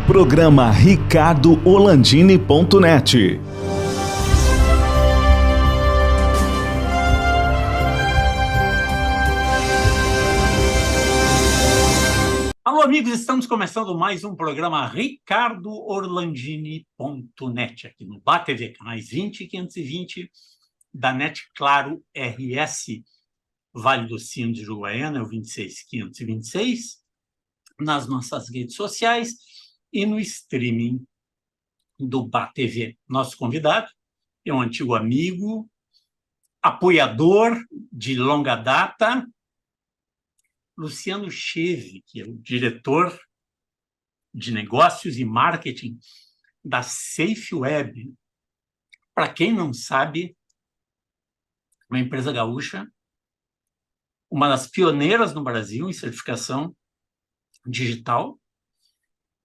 Programa ricardo-olandini.net. Alô, amigos, estamos começando mais um programa ricardo-orlandini.net, aqui no BATV, canais 20 e 520 da NET Claro RS, Vale do Sino de Uruguaiana, é o 26526, nas nossas redes sociais e no streaming do BATV. Nosso convidado é um antigo amigo, apoiador de longa data, Luciano Cheve, que é o diretor de negócios e marketing da SafeWeb. Para quem não sabe, uma empresa gaúcha, uma das pioneiras no Brasil em certificação digital,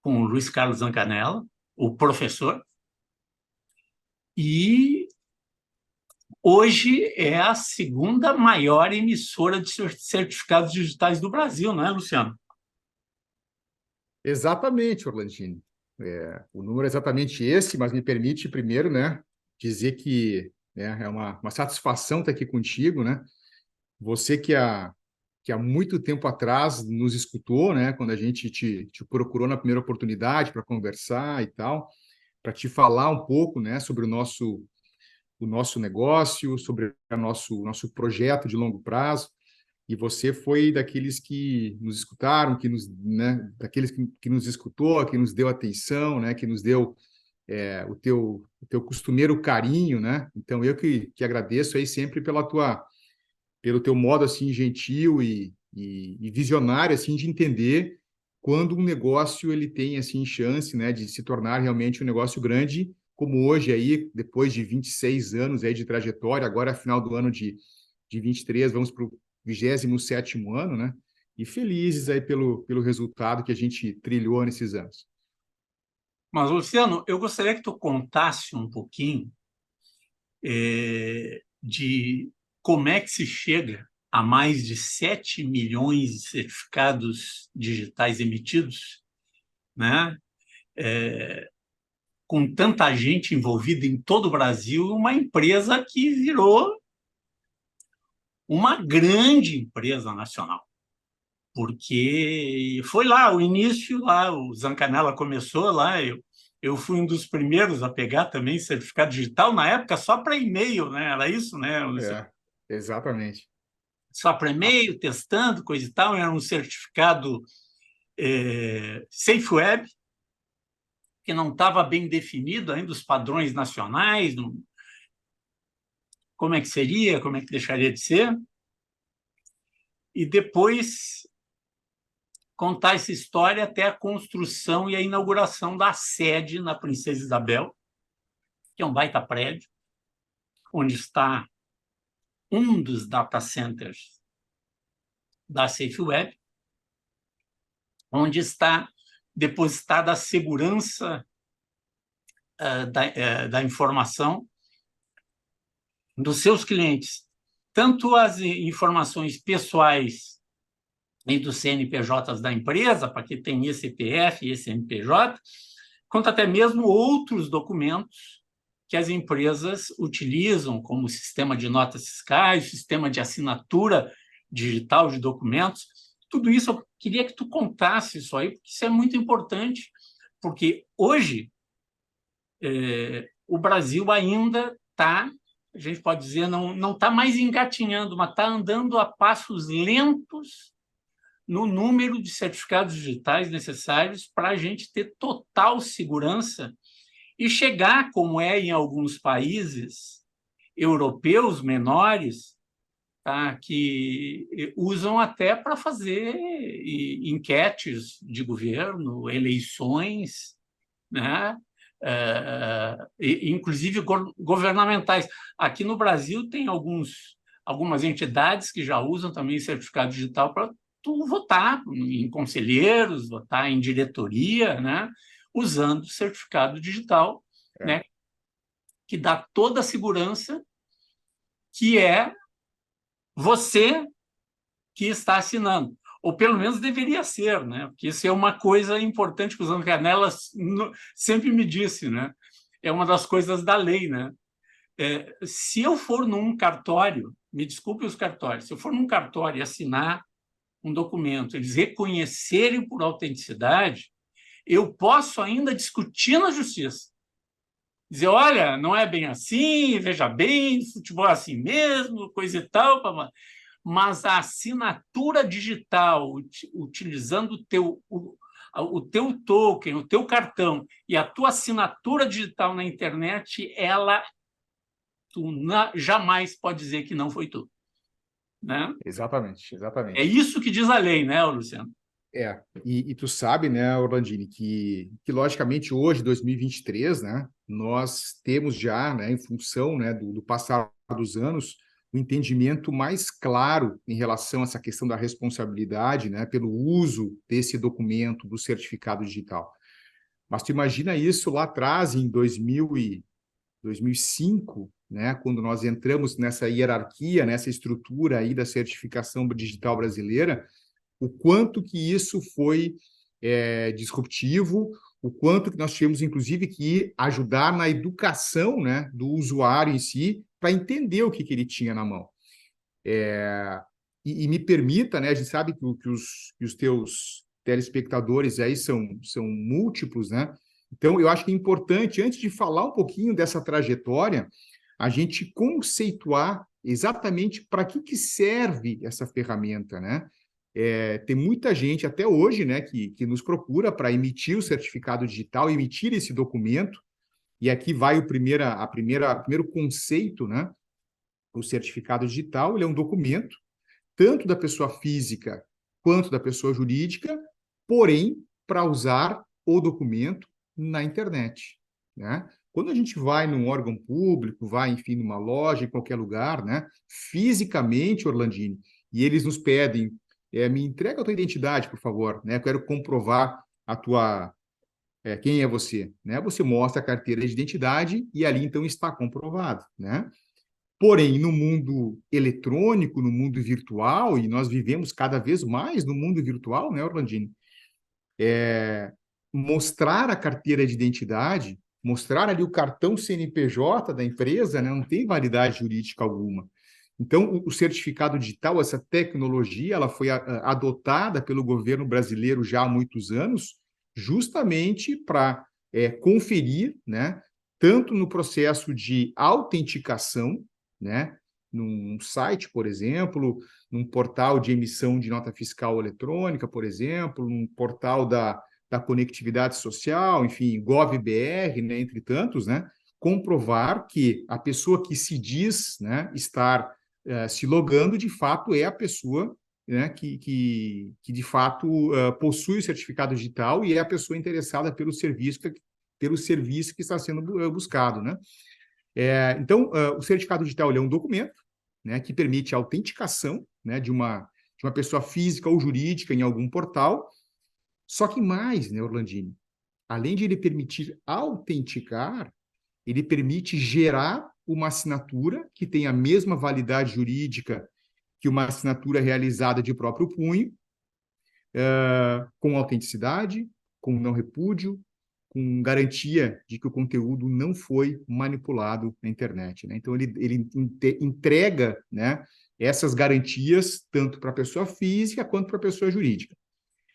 com o Luiz Carlos Zancanella, o professor, e hoje é a segunda maior emissora de certificados digitais do Brasil, não é, Luciano? Exatamente, Orlandini. O número é exatamente esse, mas me permite primeiro, dizer que é uma satisfação estar aqui contigo, Você que há muito tempo atrás nos escutou, quando a gente te procurou na primeira oportunidade para conversar e tal, para te falar um pouco, sobre o nosso negócio, sobre o nosso projeto de longo prazo. E você foi daqueles que nos escutaram, daqueles que nos escutou, que nos deu atenção, que nos deu o teu costumeiro carinho, Então, eu que agradeço aí sempre pelo teu modo, assim, gentil e visionário, assim, de entender quando um negócio ele tem, assim, chance, de se tornar realmente um negócio grande, como hoje aí, depois de 26 anos aí de trajetória, agora final do ano de 23, vamos para o 27º ano, E felizes aí pelo resultado que a gente trilhou nesses anos. Mas, Luciano, eu gostaria que tu contasse um pouquinho de como é que se chega a mais de 7 milhões de certificados digitais emitidos, com tanta gente envolvida em todo o Brasil, uma empresa que virou uma grande empresa nacional, porque foi lá o início, lá o Zancanella começou lá, eu fui um dos primeiros a pegar também certificado digital, na época só para e-mail, era isso, Luciano? Exatamente. Só para e-mail, testando, coisa e tal, era um certificado SafeWeb, que não estava bem definido ainda os padrões nacionais, como é que seria, como é que deixaria de ser, e depois contar essa história até a construção e a inauguração da sede na Princesa Isabel, que é um baita prédio, onde está um dos data centers da SafeWeb, onde está depositada a segurança da informação dos seus clientes, tanto as informações pessoais e dos CNPJs da empresa, para que tem esse CPF e esse CNPJ, quanto até mesmo outros documentos que as empresas utilizam, como o sistema de notas fiscais, sistema de assinatura digital de documentos. Tudo isso eu queria que tu contasse isso aí, porque isso é muito importante, porque hoje o Brasil ainda está, a gente pode dizer, não está mais engatinhando, mas está andando a passos lentos no número de certificados digitais necessários para a gente ter total segurança e chegar, como é em alguns países europeus menores, que usam até para fazer enquetes de governo, eleições, inclusive governamentais. Aqui no Brasil tem algumas entidades que já usam também certificado digital para tu votar em conselheiros, votar em diretoria, usando certificado digital, que dá toda a segurança, que é você que está assinando. ou pelo menos deveria ser, né? Porque isso é uma coisa importante que o Zancanella sempre me disse, né? É uma das coisas da lei, né? Se eu for num cartório, me desculpe os cartórios, se eu for num cartório e assinar um documento, eles reconhecerem por autenticidade, eu posso ainda discutir na justiça. Dizer, olha, não é bem assim, veja bem, futebol é assim mesmo, coisa e tal, mas a assinatura digital, utilizando o teu token, o teu cartão e a tua assinatura digital na internet, jamais pode dizer que não foi tu. Né? Exatamente, É exatamente. isso que diz a lei, né, Luciano? E tu sabe, né, Orlandini, que logicamente hoje, 2023, né, nós temos já, né, em função, né, do passar dos anos, um entendimento mais claro em relação a essa questão da responsabilidade, né, pelo uso desse documento, do certificado digital. Mas tu imagina isso lá atrás, em 2005, né, quando nós entramos nessa hierarquia, nessa estrutura aí da certificação digital brasileira, o quanto que isso foi disruptivo, o quanto que nós tivemos, inclusive, que ajudar na educação, né, do usuário em si, para entender o que ele tinha na mão. E me permita, né, a gente sabe que os teus telespectadores aí são múltiplos, né? Então, eu acho que é importante, antes de falar um pouquinho dessa trajetória, a gente conceituar exatamente para que serve essa ferramenta, né? Tem muita gente até hoje, né, que nos procura para emitir o certificado digital, emitir esse documento, e aqui vai o primeiro conceito, né? O certificado digital, ele é um documento, tanto da pessoa física quanto da pessoa jurídica, porém, para usar o documento na internet, né? Quando a gente vai num órgão público, vai, enfim, numa loja, em qualquer lugar, né? Fisicamente, Orlandini, e eles nos pedem, me entrega a tua identidade, por favor, né? Eu quero comprovar a tua, quem é você, né? Você mostra a carteira de identidade e ali, então, está comprovado, né? Porém, no mundo eletrônico, no mundo virtual, e nós vivemos cada vez mais no mundo virtual, né, Orlandini? Mostrar a carteira de identidade, mostrar ali o cartão CNPJ da empresa, né, não tem validade jurídica alguma. Então, o certificado digital, essa tecnologia, ela foi adotada pelo governo brasileiro já há muitos anos, justamente para conferir, né, tanto no processo de autenticação, né, num site, por exemplo, num portal de emissão de nota fiscal eletrônica, por exemplo, num portal da conectividade social, enfim, GovBR, né, entre tantos, né, comprovar que a pessoa que se diz, né, estar se logando, de fato, é a pessoa, né, que de fato possui o certificado digital e é a pessoa interessada pelo serviço que está sendo buscado, né? Então, o certificado digital é um documento, né, que permite a autenticação, né, de uma pessoa física ou jurídica em algum portal. Só que mais, né, Orlandini? Além de ele permitir autenticar, ele permite gerar uma assinatura que tem a mesma validade jurídica que uma assinatura realizada de próprio punho, com autenticidade, com não repúdio, com garantia de que o conteúdo não foi manipulado na internet, né? Então, ele entrega, né, essas garantias tanto para a pessoa física quanto para a pessoa jurídica.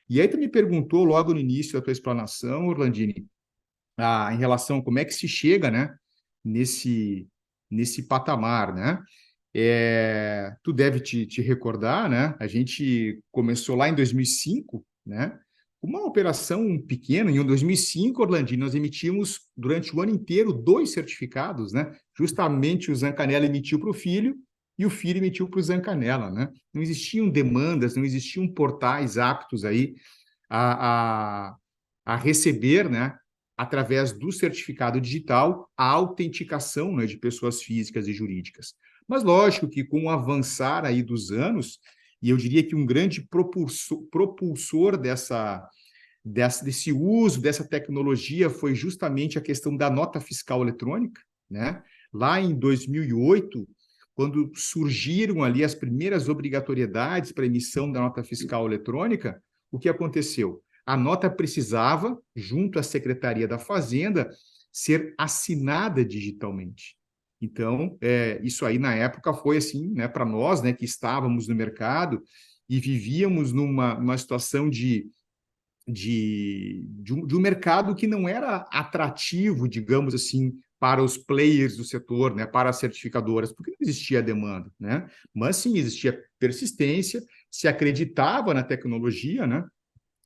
E aí tu me perguntou logo no início da tua explanação, Orlandini, em relação a como é que se chega, né, nesse patamar, né? Tu deve te recordar, né? A gente começou lá em 2005, né? Uma operação pequena. Em 2005, Orlandino, nós emitimos durante o ano inteiro 2 certificados, né? Justamente o Zancanella emitiu para o filho e o filho emitiu para o Zancanella, né? Não existiam demandas, não existiam portais aptos aí a, a, a receber, né, através do certificado digital, a autenticação, né, de pessoas físicas e jurídicas. Mas lógico que com o avançar aí dos anos, e eu diria que um grande propulsor desse uso dessa tecnologia foi justamente a questão da nota fiscal eletrônica, né? Lá em 2008, quando surgiram ali as primeiras obrigatoriedades para emissão da nota fiscal eletrônica, o que aconteceu? A nota precisava, junto à Secretaria da Fazenda, ser assinada digitalmente. Então, isso aí na época foi assim, né, para nós, né, que estávamos no mercado e vivíamos numa situação de um mercado que não era atrativo, digamos assim, para os players do setor, né, para as certificadoras, porque não existia demanda, né? Mas sim, existia persistência, se acreditava na tecnologia, né?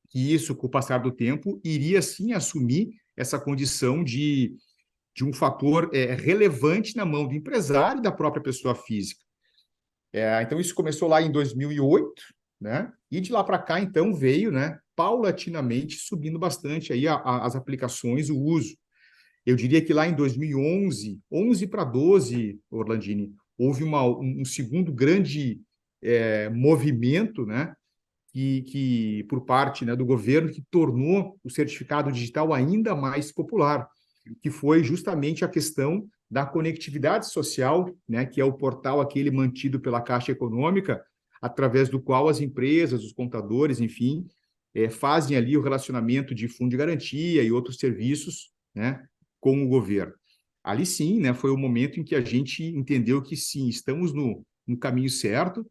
Que isso, com o passar do tempo, iria sim assumir essa condição de um fator relevante na mão do empresário e da própria pessoa física. Então, isso começou lá em 2008, né? E de lá para cá, então, veio, né, paulatinamente subindo bastante aí as aplicações, o uso. Eu diria que lá em 2011, 11 para 12, Orlandini, houve um segundo grande movimento, né, por parte, né, do governo, que tornou o certificado digital ainda mais popular, que foi justamente a questão da conectividade social, né, que é o portal aquele mantido pela Caixa Econômica, através do qual as empresas, os contadores, enfim, fazem ali o relacionamento de fundo de garantia e outros serviços, né, com o governo. Ali sim, né, foi o momento em que a gente entendeu que sim, estamos no caminho certo,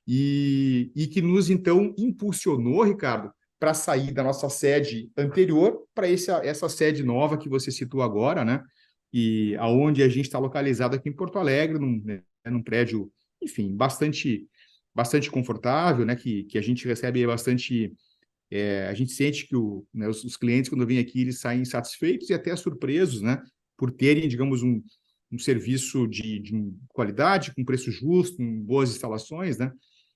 e que nos, então, impulsionou, Ricardo, para sair da nossa sede anterior para essa sede nova que você citou agora, né? E aonde a gente está localizado aqui em Porto Alegre, num prédio, enfim, bastante confortável, né? Que a gente recebe bastante. A gente sente que né, os clientes, quando vêm aqui, eles saem satisfeitos e até surpresos, né? Por terem, digamos, um serviço de qualidade, com preço justo, com boas instalações, né?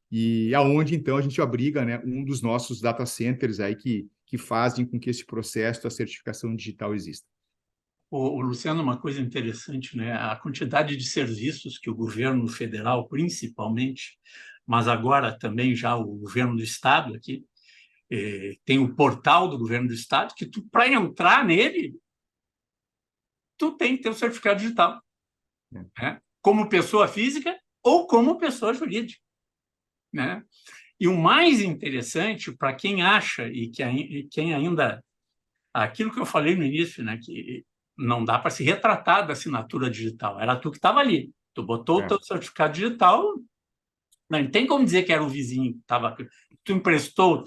E aonde, então, a gente abriga, né, um dos nossos data centers aí que fazem com que esse processo da certificação digital exista. Luciano, uma coisa interessante, né? A quantidade de serviços que o governo federal, principalmente, mas agora também já o governo do estado aqui, tem o portal do governo do estado, que tu, para entrar nele, tu tem que ter o certificado digital, né? Como pessoa física ou como pessoa jurídica, né? E o mais interessante para quem acha e quem ainda aquilo que eu falei no início, né, que não dá para se retratar da assinatura digital. Era tu que estava ali. Tu botou o teu certificado digital, não tem como dizer que era o vizinho que estava. Tu emprestou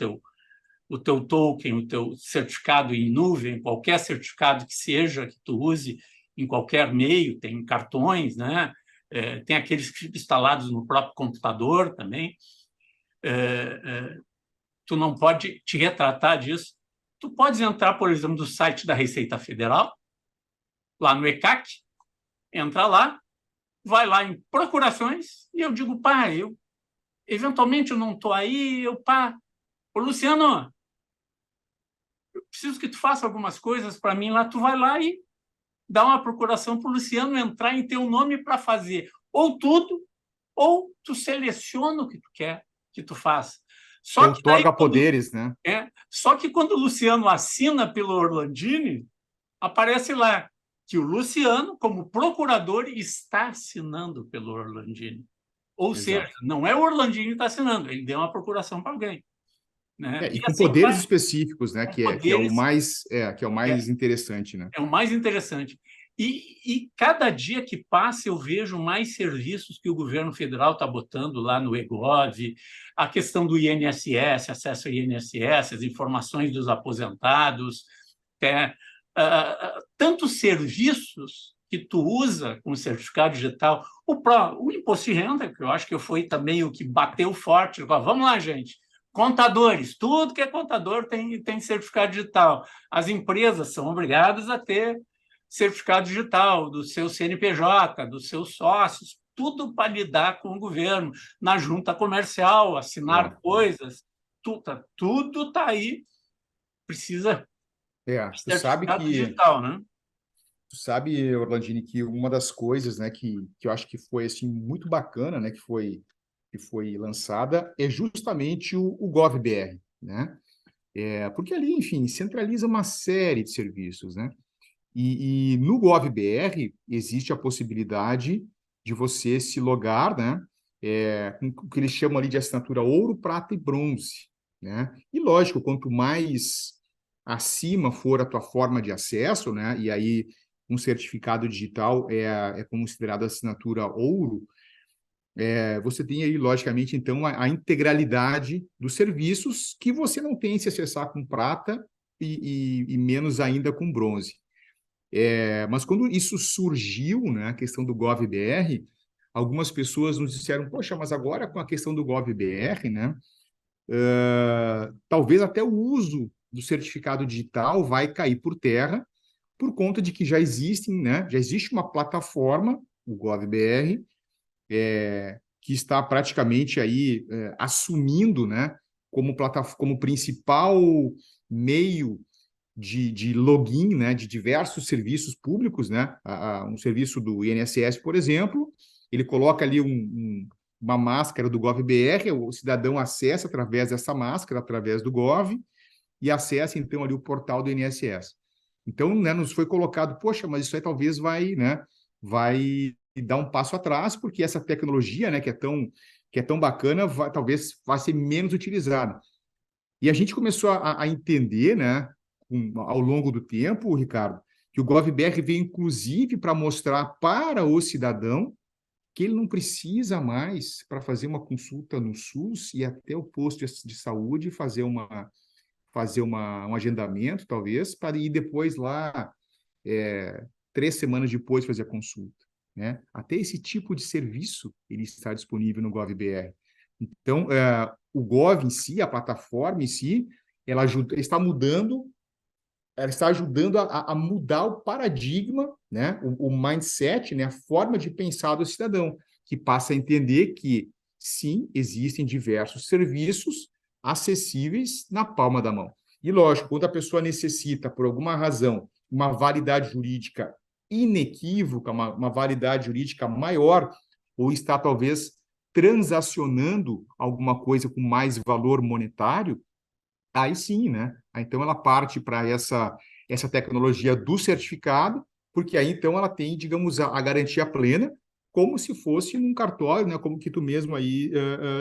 o teu token, o teu certificado em nuvem, qualquer certificado que seja que tu use em qualquer meio, tem cartões, né? Tem aqueles instalados no próprio computador também. Tu não pode te retratar disso. Tu podes entrar, por exemplo, no site da Receita Federal, lá no ECAC, entra lá, vai lá em procurações, e eu digo, pá, eventualmente eu não estou aí, ô Luciano, eu preciso que tu faça algumas coisas para mim lá, tu vai lá e dá uma procuração para o Luciano entrar em teu nome para fazer ou tudo, ou tu seleciona o que tu quer que tu faça. Outorga poderes, né? Só que quando o Luciano assina pelo Orlandini, aparece lá que o Luciano, como procurador, está assinando pelo Orlandini. Ou seja, não é o Orlandini que está assinando, ele deu uma procuração para alguém. Né? E com assim, poderes específicos, né? Que é o mais interessante, né? É o mais interessante. E cada dia que passa eu vejo mais serviços que o governo federal está botando lá no eGov, a questão do INSS, acesso ao INSS, as informações dos aposentados, tantos serviços que tu usa com o certificado digital, o imposto de renda, que eu acho que foi também o que bateu forte. Vamos lá, gente. Contadores, tudo que é contador tem certificado digital. As empresas são obrigadas a ter certificado digital do seu CNPJ, dos seus sócios, tudo para lidar com o governo, na junta comercial, assinar coisas, tudo está aí, precisa de certificado digital, né? Tu sabe, Orlandini, que uma das coisas, né, que eu acho que foi assim muito bacana, né, que foi lançada é justamente o GovBR, né? Porque ali, enfim, centraliza uma série de serviços, né? E no GovBR existe a possibilidade de você se logar, né? Com o que eles chamam ali de assinatura ouro, prata e bronze, né? E lógico, quanto mais acima for a tua forma de acesso, né? E aí um certificado digital é considerado assinatura ouro, você tem aí, logicamente, então, a integralidade dos serviços que você não tem se acessar com prata e menos ainda com bronze. Mas quando isso surgiu, né, a questão do GovBR, algumas pessoas nos disseram, poxa, mas agora com a questão do GovBR, né, talvez até o uso do certificado digital vai cair por terra por conta de que já existem, né, já existe uma plataforma, o GovBR, que está praticamente aí assumindo, né, como principal meio de login, né, de diversos serviços públicos, né, um serviço do INSS, por exemplo, ele coloca ali uma máscara do GovBR, o cidadão acessa através dessa máscara, através do Gov, e acessa, então, ali o portal do INSS. Então, né, nos foi colocado, poxa, mas isso aí talvez vai dar um passo atrás, porque essa tecnologia, né, que é tão bacana, talvez vá ser menos utilizada. E a gente começou a entender, né, ao longo do tempo, Ricardo, que o GovBR veio, inclusive, para mostrar para o cidadão que ele não precisa mais, para fazer uma consulta no SUS, e até o posto de saúde fazer um agendamento, talvez, para ir depois lá, 3 semanas depois, fazer a consulta, né? Até esse tipo de serviço ele está disponível no GovBR. Então, o Gov em si, a plataforma em si, ela está ajudando a mudar o paradigma, né? O mindset, né? A forma de pensar do cidadão, que passa a entender que, sim, existem diversos serviços acessíveis na palma da mão. E, lógico, quando a pessoa necessita, por alguma razão, uma validade jurídica inequívoca, uma validade jurídica maior, ou está, talvez, transacionando alguma coisa com mais valor monetário, aí sim, né? Então ela parte para essa tecnologia do certificado, porque aí então ela tem, digamos, a garantia plena, como se fosse num cartório, né? Como que tu mesmo aí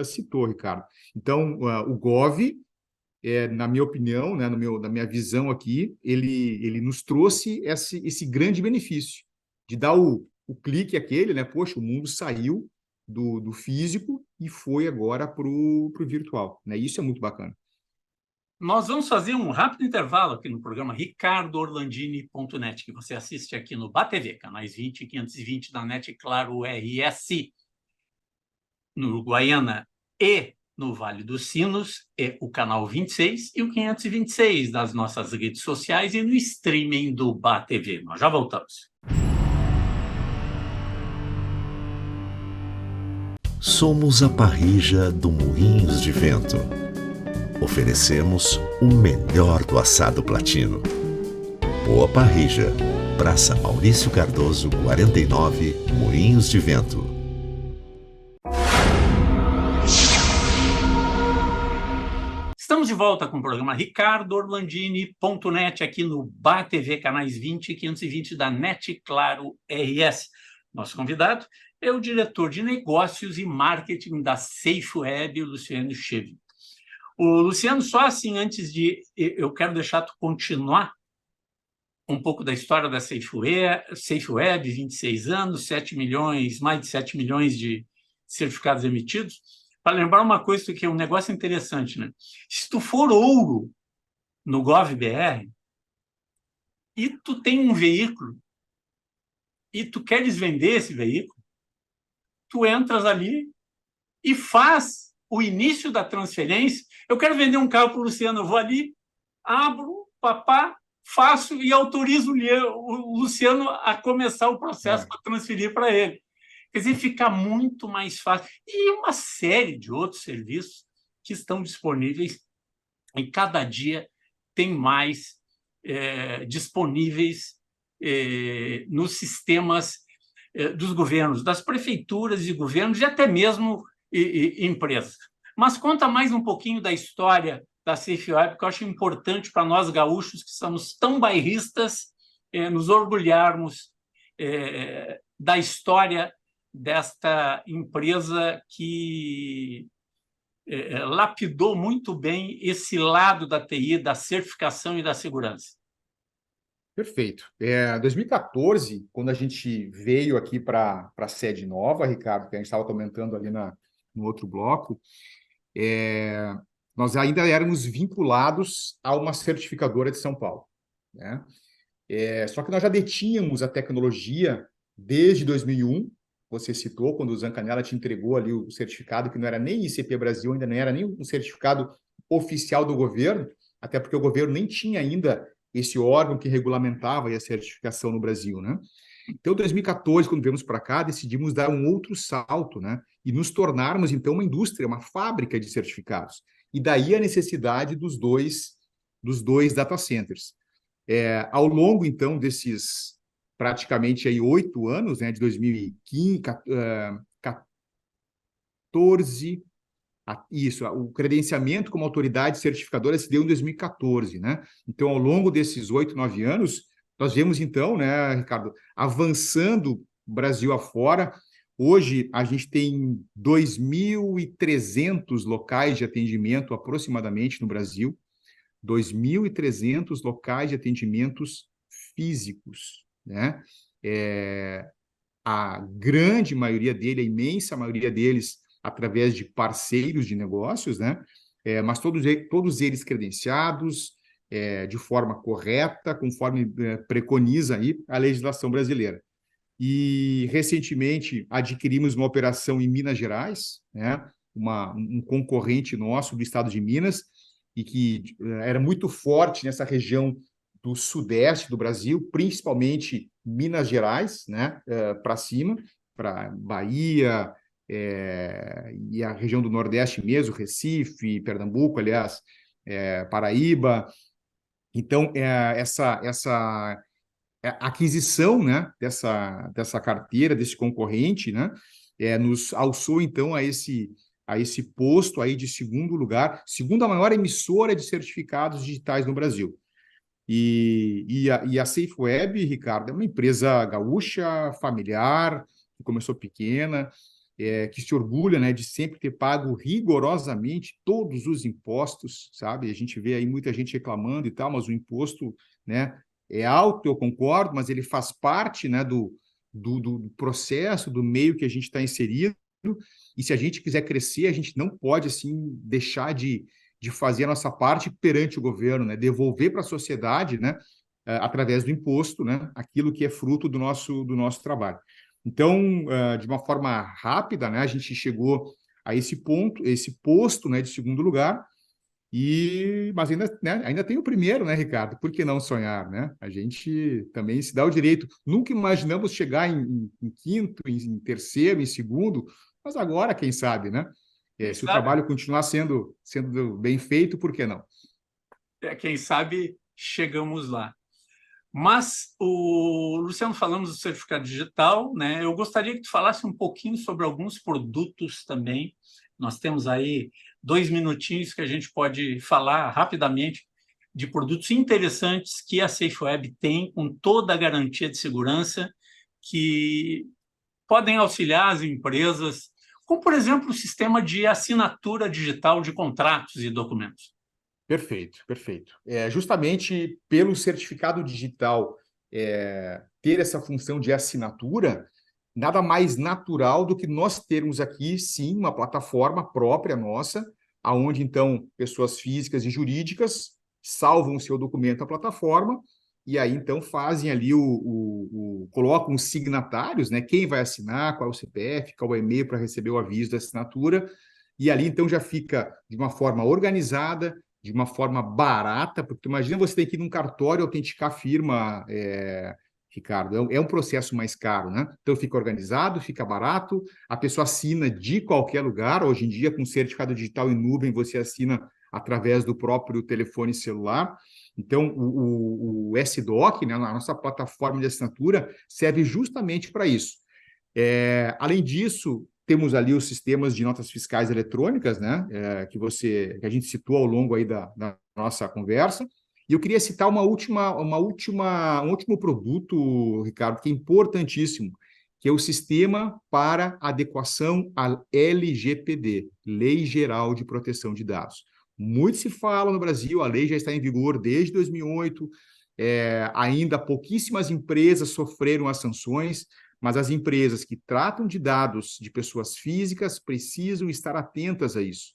citou, Ricardo. Então, o Gov, na minha opinião, né? Na minha visão aqui, ele nos trouxe esse grande benefício de dar o clique aquele, né? Poxa, o mundo saiu do físico e foi agora para o virtual, né? Isso é muito bacana. Nós vamos fazer um rápido intervalo aqui no programa ricardoorlandini.net, que você assiste aqui no BATV, canais 20 e 520 da NET Claro RS, no Uruguaiana e no Vale dos Sinos, é o canal 26 e o 526 das nossas redes sociais e no streaming do BATV. Nós já voltamos. Somos a parrija do Moinhos de Vento. Oferecemos o melhor do assado platino. Boa Parrija, Praça Maurício Cardoso, 49, Moinhos de Vento. Estamos de volta com o programa ricardoorlandini.net aqui no BATV, canais 20 e 520 da NET Claro RS. Nosso convidado é o diretor de negócios e marketing da SafeWeb, Luciano Chevy. O Luciano, só assim, antes de... Eu quero deixar tu continuar um pouco da história da SafeWeb, 26 anos, 7 milhões, mais de 7 milhões de certificados emitidos, para lembrar uma coisa que é um negócio interessante, né? Se tu for ouro no GovBR e tu tem um veículo e tu queres vender esse veículo, tu entras ali e faz o início da transferência. Eu quero vender um carro para o Luciano, eu vou ali, abro, faço e autorizo o Luciano a começar o processo para transferir para ele. Quer dizer, fica muito mais fácil. E uma série de outros serviços que estão disponíveis e cada dia tem mais disponíveis nos sistemas dos governos, das prefeituras e governos e até mesmo empresas. Mas conta mais um pouquinho da história da SafeWeb, que eu acho importante para nós gaúchos, que somos tão bairristas, nos orgulharmos da história desta empresa que lapidou muito bem esse lado da TI, da certificação e da segurança. Perfeito. 2014, quando a gente veio aqui para a sede nova, Ricardo, que a gente estava comentando ali no outro bloco, nós ainda éramos vinculados a uma certificadora de São Paulo, né? Só que nós já detínhamos a tecnologia desde 2001, você citou, quando o Zancanella te entregou ali o certificado, que não era nem ICP Brasil, ainda não era nem um certificado oficial do governo, até porque o governo nem tinha ainda esse órgão que regulamentava a certificação no Brasil, né? Então, em 2014, quando viemos para cá, decidimos dar um outro salto, né? E nos tornarmos, então, uma indústria, uma fábrica de certificados. E daí a necessidade dos dois data centers. Ao longo, então, desses praticamente aí 8 anos, né, de 2015, 14, o credenciamento como autoridade certificadora se deu em 2014, né? Então, ao longo desses 8, 9 anos, nós vemos, então, né, Ricardo, avançando Brasil afora. Hoje, a gente tem 2.300 locais de atendimento, aproximadamente, no Brasil. 2.300 locais de atendimentos físicos, né? A grande maioria dele, a imensa maioria deles, através de parceiros de negócios, né? Mas todos eles credenciados, de forma correta, conforme preconiza aí a legislação brasileira. E, recentemente, adquirimos uma operação em Minas Gerais, né? Um concorrente nosso do estado de Minas, e que era muito forte nessa região do sudeste do Brasil, principalmente Minas Gerais, né? Para cima, para Bahia, e a região do Nordeste mesmo, Recife, Pernambuco, aliás, Paraíba. Então, essa aquisição, né, dessa carteira, desse concorrente, né, nos alçou, então, a esse posto aí de segundo lugar, segunda maior emissora de certificados digitais no Brasil. E a SafeWeb, Ricardo, é uma empresa gaúcha, familiar, que começou pequena, que se orgulha, né, de sempre ter pago rigorosamente todos os impostos, sabe? A gente vê aí muita gente reclamando e tal, mas o imposto, né, é alto, eu concordo, mas ele faz parte, né, do processo, do meio que a gente está inserido, e se a gente quiser crescer, a gente não pode, assim, deixar de fazer a nossa parte perante o governo, né, devolver para a sociedade, né, através do imposto, né, aquilo que é fruto do nosso trabalho. Então, de uma forma rápida, né, a gente chegou a esse posto, né, de segundo lugar, mas ainda, né, ainda tem o primeiro, né, Ricardo? Por que não sonhar, né? A gente também se dá o direito. Nunca imaginamos chegar em quinto, em terceiro, em segundo, mas agora, quem sabe, né? Se o trabalho continuar sendo bem feito, por que não? Quem sabe chegamos lá. Mas, Luciano, falamos do certificado digital, né? Eu gostaria que tu falasse um pouquinho sobre alguns produtos também. Nós temos aí 2 minutinhos que a gente pode falar rapidamente de produtos interessantes que a SafeWeb tem, com toda a garantia de segurança, que podem auxiliar as empresas, como, por exemplo, o sistema de assinatura digital de contratos e documentos. Perfeito, perfeito. Justamente pelo certificado digital ter essa função de assinatura, nada mais natural do que nós termos aqui, sim, uma plataforma própria nossa, aonde então pessoas físicas e jurídicas salvam o seu documento à plataforma e aí então fazem ali colocam os signatários, né? Quem vai assinar, qual é o CPF, qual é o e-mail para receber o aviso da assinatura, e ali então já fica de uma forma organizada, de uma forma barata, porque tu imagina você ter que ir num cartório autenticar a firma, Ricardo, é um processo mais caro, né? Então fica organizado, fica barato, a pessoa assina de qualquer lugar, hoje em dia com certificado digital em nuvem você assina através do próprio telefone celular. Então o SDoc, né, a nossa plataforma de assinatura, serve justamente para isso. Além disso, temos ali os sistemas de notas fiscais eletrônicas, né, que a gente citou ao longo aí da nossa conversa. E eu queria citar um último produto, Ricardo, que é importantíssimo, que é o Sistema para Adequação à LGPD, Lei Geral de Proteção de Dados. Muito se fala no Brasil, a lei já está em vigor desde 2008, ainda pouquíssimas empresas sofreram as sanções, mas as empresas que tratam de dados de pessoas físicas precisam estar atentas a isso.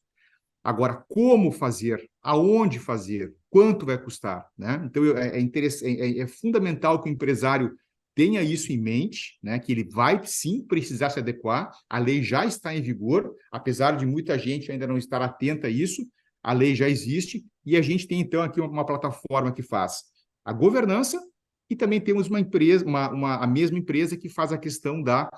Agora, como fazer? Aonde fazer? Quanto vai custar? Né? Então, é fundamental que o empresário tenha isso em mente, né? Que ele vai, sim, precisar se adequar. A lei já está em vigor, apesar de muita gente ainda não estar atenta a isso, a lei já existe, e a gente tem, então, aqui uma plataforma que faz a governança e também temos uma empresa, a mesma empresa que faz a questão da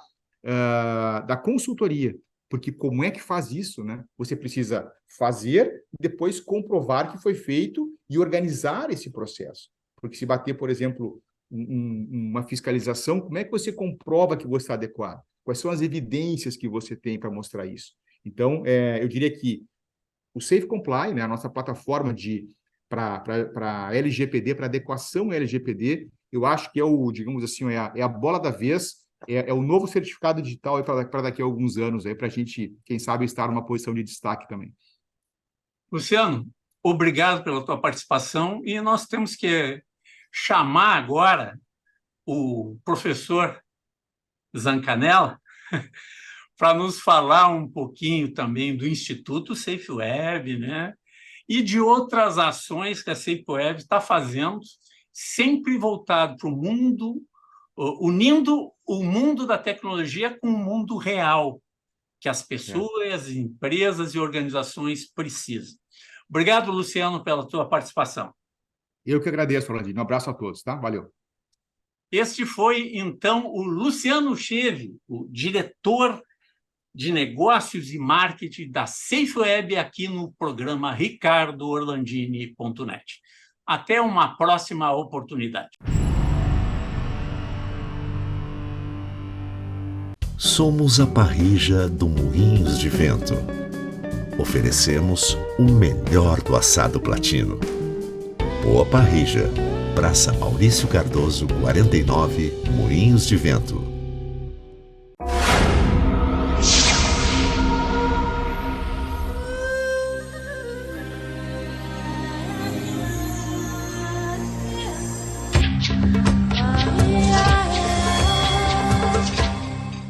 consultoria. Porque como é que faz isso, né? Você precisa fazer e depois comprovar que foi feito e organizar esse processo. Porque se bater, por exemplo, uma fiscalização, como é que você comprova que você está adequado? Quais são as evidências que você tem para mostrar isso? Então, eu diria que o Safe Comply, né, a nossa plataforma para LGPD, para adequação LGPD, eu acho que digamos assim, é a bola da vez, é o novo certificado digital para daqui a alguns anos, para a gente, quem sabe, estar numa posição de destaque também. Luciano, obrigado pela tua participação, e nós temos que chamar agora o professor Zancanella para nos falar um pouquinho também do Instituto SafeWeb, né? E de outras ações que a SafeWeb está fazendo, sempre voltado para o mundo, unindo o mundo da tecnologia com o mundo real, que as pessoas, empresas e organizações precisam. Obrigado, Luciano, pela tua participação. Eu que agradeço, Rolandinho. Um abraço a todos, tá? Valeu. Este foi, então, o Luciano Cheve, o diretor de negócios e marketing da SafeWeb, aqui no programa ricardoorlandini.net. Até uma próxima oportunidade. Somos a parrija do Moinhos de Vento. Oferecemos o melhor do assado platino. Boa Parrija, Praça Maurício Cardoso, 49, Moinhos de Vento.